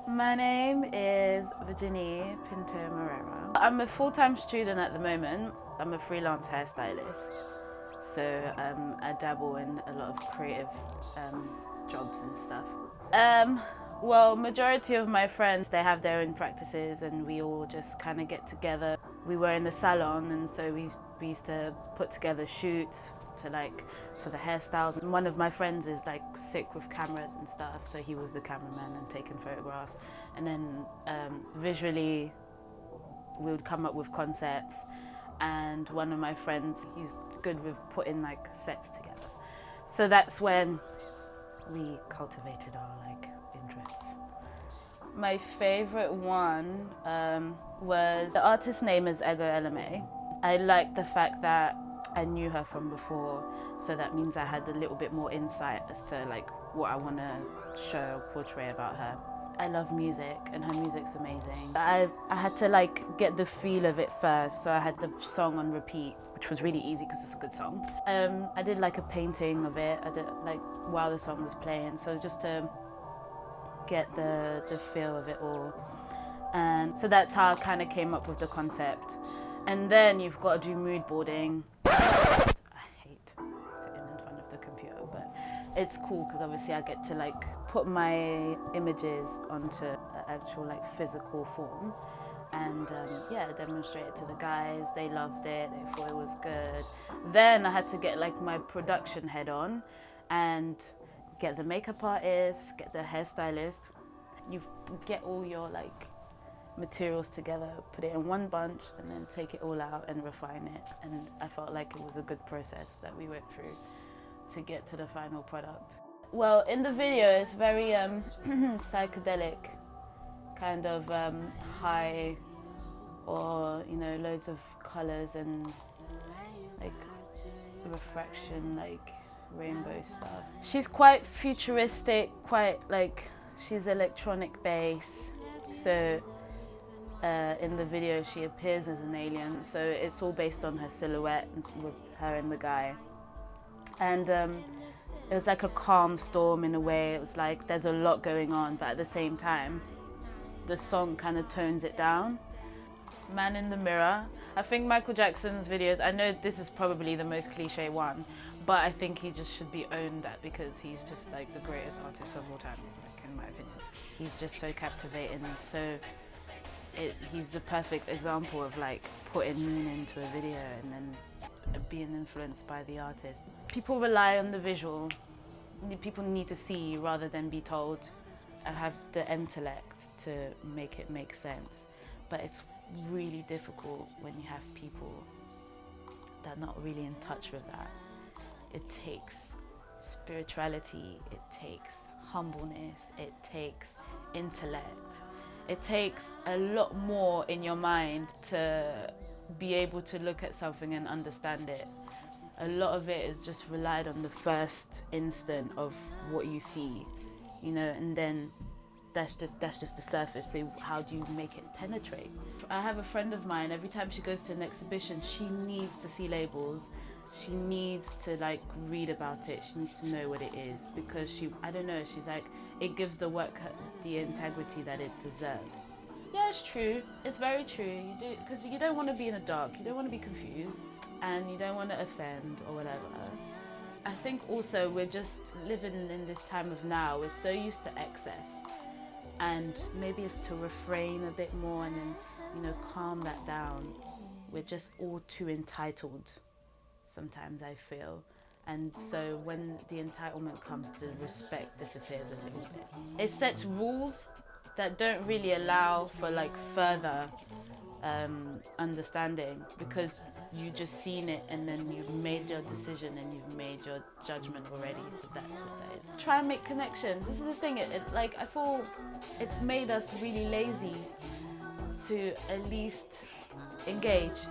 My name is Virginie Pinto Moreira. I'm a full-time student at the moment. I'm a freelance hairstylist. So I dabble in a lot of creative jobs and stuff. Well, majority of my friends, they have their own practices and we all just kind of get together. We were in the salon and so we used to put together shoots for the hairstyles. And one of my friends is like sick with cameras and stuff, so he was the cameraman and taking photographs. And then visually, we would come up with concepts. And one of my friends, he's good with putting like sets together. So that's when we cultivated our interests. My favorite one was, the artist's name is Ego Eleme. I like the fact that I knew her from before, so that means I had a little bit more insight as to what I want to show, portray about her. I love music and her music's amazing. I had to get the feel of it first, so I had the song on repeat, which was really easy because it's a good song. I did a painting of it. I did while the song was playing, so just to get the feel of it all. And so that's how I kind of came up with the concept. And then you've got to do mood boarding. I hate sitting in front of the computer, but it's cool because obviously I get to put my images onto an actual physical form. And yeah, demonstrate it to the guys. They loved it, they thought it was good. Then I had to get my production head on and get the makeup artist, get the hairstylist. You get all your materials together, put it in one bunch and then take it all out and refine it. And I felt like it was a good process that we went through to get to the final product. Well, in the video it's very psychedelic, kind of high, or loads of colors and refraction, rainbow stuff. She's quite futuristic, quite she's electronic bass. So in the video she appears as an alien, so it's all based on her silhouette with her and the guy. And it was like a calm storm in a way. It was there's a lot going on, but at the same time the song kind of tones it down. Man in the Mirror. I think Michael Jackson's videos, I know this is probably the most cliche one, but I think he just should be owned at, because he's just the greatest artist of all time, in my opinion. He's just so captivating. So he's the perfect example of putting meaning into a video and then being influenced by the artist. People rely on the visual. People need to see rather than be told. I have the intellect to make it make sense, but it's really difficult when you have people that are not really in touch with that. It takes spirituality, it takes humbleness, it takes intellect. It takes a lot more in your mind to be able to look at something and understand it. A lot of it is just relied on the first instant of what you see, and then that's just the surface. So how do you make it penetrate? I have a friend of mine, every time she goes to an exhibition, she needs to see labels. She needs to read about it. She needs to know what it is, because I don't know, she's it gives the work the integrity that it deserves. Yeah, it's true. It's very true. You do, because you don't want to be in the dark. You don't want to be confused, and you don't want to offend or whatever. I think also we're just living in this time of now. We're so used to excess, and maybe it's to refrain a bit more and then calm that down. We're just all too entitled sometimes, I feel. And so when the entitlement comes, the respect disappears a little bit. It sets rules that don't really allow for further understanding, because you've just seen it and then you've made your decision and you've made your judgment already, so that's what that is. Try and make connections. This is the thing, I feel it's made us really lazy to at least engage.